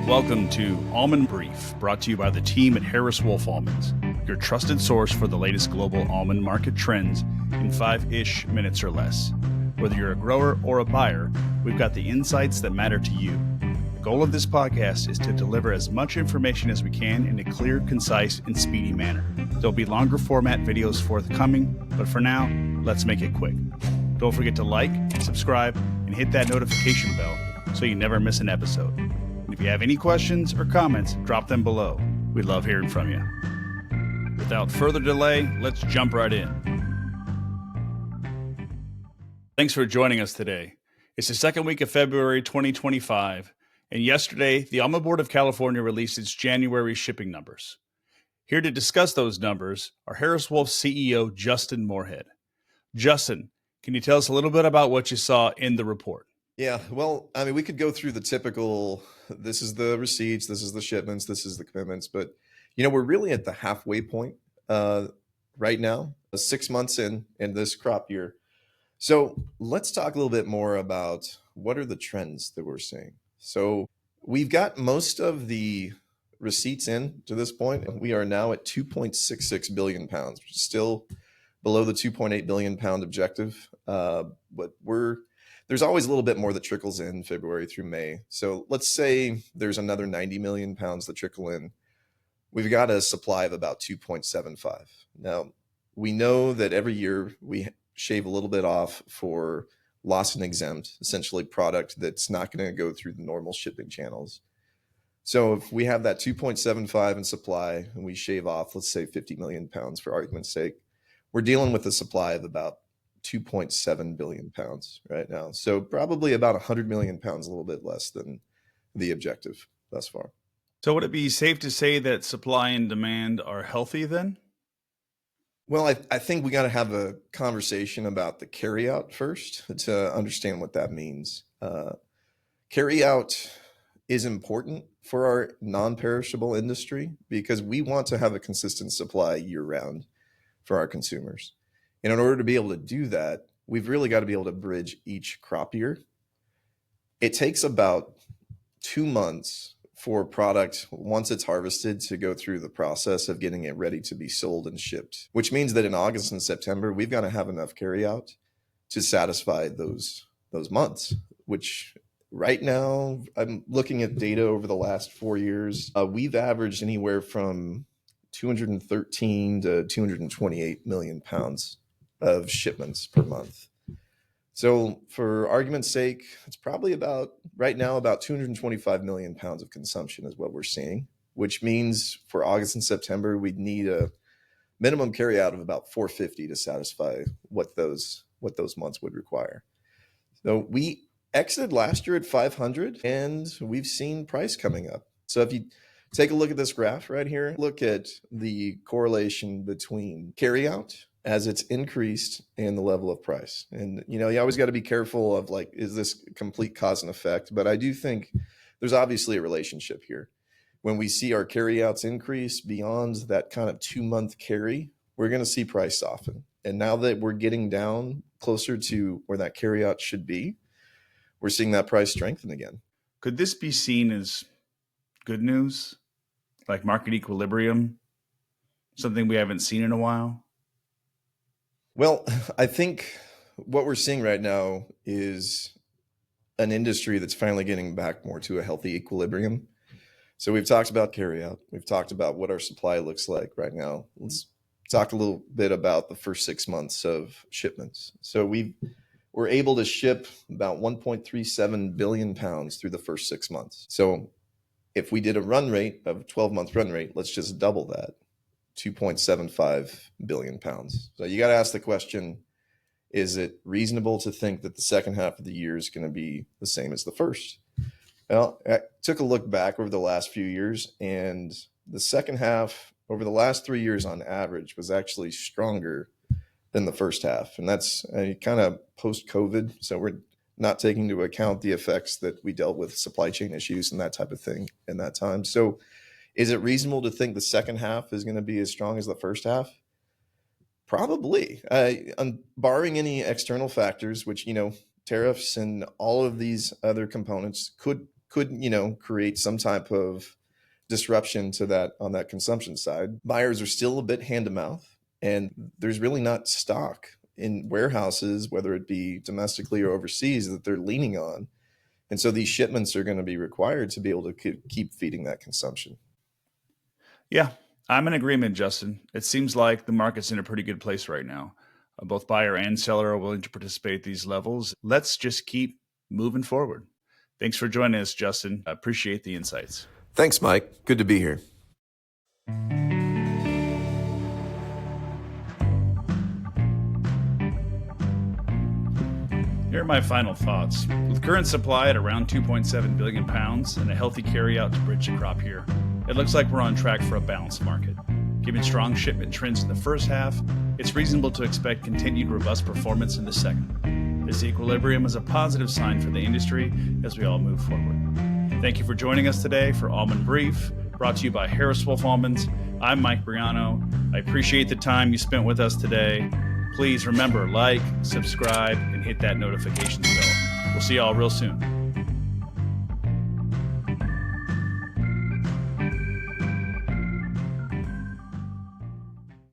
Welcome to Almond Brief, brought to you by the team at Harris Woolf Almonds, your trusted source for the latest global almond market trends in 5-ish minutes or less. Whether you're a grower or a buyer, we've got the insights that matter to you. The goal of this podcast is to deliver as much information as we can in a clear, concise, and speedy manner. There'll be longer format videos forthcoming, but for now, let's make it quick. Don't forget to like, subscribe, and hit that notification bell so you never miss an episode. And if you have any questions or comments, drop them below. We love hearing from you. Without further delay, let's jump right in. Thanks for joining us today. It's the second week of February 2025, and yesterday, the Almond Board of California released its January shipping numbers. Here to discuss those numbers are Harris Woolf CEO Justin Morehead. Justin, can you tell us a little bit about what you saw in the report? Yeah, well, I mean, we could go through the typical, this is the receipts, this is the shipments, this is the commitments, but, we're really at the halfway point right now, 6 months in this crop year. So let's talk a little bit more about what are the trends that we're seeing. So we've got most of the receipts in to this point. We are now at 2.66 billion pounds, which is still below the 2.8 billion pound objective, but there's always a little bit more that trickles in February through May. So let's say there's another 90 million pounds that trickle in. We've got a supply of about 2.75. Now, we know that every year we shave a little bit off for loss and exempt, essentially product that's not going to go through the normal shipping channels. So if we have that 2.75 in supply and we shave off, let's say 50 million pounds for argument's sake, we're dealing with a supply of about 2.7 billion pounds right now. So probably about 100 million pounds, a little bit less than the objective thus far. So would it be safe to say that supply and demand are healthy then? Well, I think we got to have a conversation about the carryout first to understand what that means. Carryout is important for our non-perishable industry because we want to have a consistent supply year-round for our consumers. And in order to be able to do that, we've really got to be able to bridge each crop year. It takes about 2 months for a product, once it's harvested, to go through the process of getting it ready to be sold and shipped, which means that in August and September, we've got to have enough carryout to satisfy those months, which right now, I'm looking at data over the last 4 years. We've averaged anywhere from 213 to 228 million pounds of shipments per month. So for argument's sake, it's probably about 225 million pounds of consumption is what we're seeing, which means for August and September, we'd need a minimum carryout of about 450 to satisfy what those months would require. So we exited last year at 500 and we've seen price coming up. So if you take a look at this graph right here, look at the correlation between carryout as it's increased and the level of price. And, you always got to be careful of is this complete cause and effect? But I do think there's obviously a relationship here. When we see our carryouts increase beyond that kind of 2-month carry, we're going to see price soften. And now that we're getting down closer to where that carryout should be, we're seeing that price strengthen again. Could this be seen as good news, like market equilibrium, something we haven't seen in a while? Well, I think what we're seeing right now is an industry that's finally getting back more to a healthy equilibrium. So we've talked about carryout. We've talked about what our supply looks like right now. Let's talk a little bit about the first 6 months of shipments. So we're able to ship about 1.37 billion pounds through the first 6 months. So if we did a run rate of a 12-month run rate, let's just double that. 2.75 billion pounds. So you got to ask the question, is it reasonable to think that the second half of the year is going to be the same as the first? Well, I took a look back over the last few years, and the second half over the last 3 years on average was actually stronger than the first half. And that's kind of post-COVID. So we're not taking into account the effects that we dealt with supply chain issues and that type of thing in that time. So is it reasonable to think the second half is going to be as strong as the first half? Probably. Barring any external factors, which, tariffs and all of these other components could could, create some type of disruption to that on that consumption side. Buyers are still a bit hand to mouth, and there's really not stock in warehouses, whether it be domestically or overseas, that they're leaning on. And so these shipments are going to be required to be able to keep feeding that consumption. Yeah, I'm in agreement, Justin. It seems like the market's in a pretty good place right now. Both buyer and seller are willing to participate at these levels. Let's just keep moving forward. Thanks for joining us, Justin. I appreciate the insights. Thanks, Mike. Good to be here. Here are my final thoughts. With current supply at around 2.7 billion pounds and a healthy carryout to bridge the crop year, it looks like we're on track for a balanced market. Given strong shipment trends in the first half, it's reasonable to expect continued robust performance in the second. This equilibrium is a positive sign for the industry as we all move forward. Thank you for joining us today for Almond Brief, brought to you by Harris Woolf Almonds. I'm Mike Briano. I appreciate the time you spent with us today. Please remember, like, subscribe, and hit that notifications bell. We'll see y'all real soon.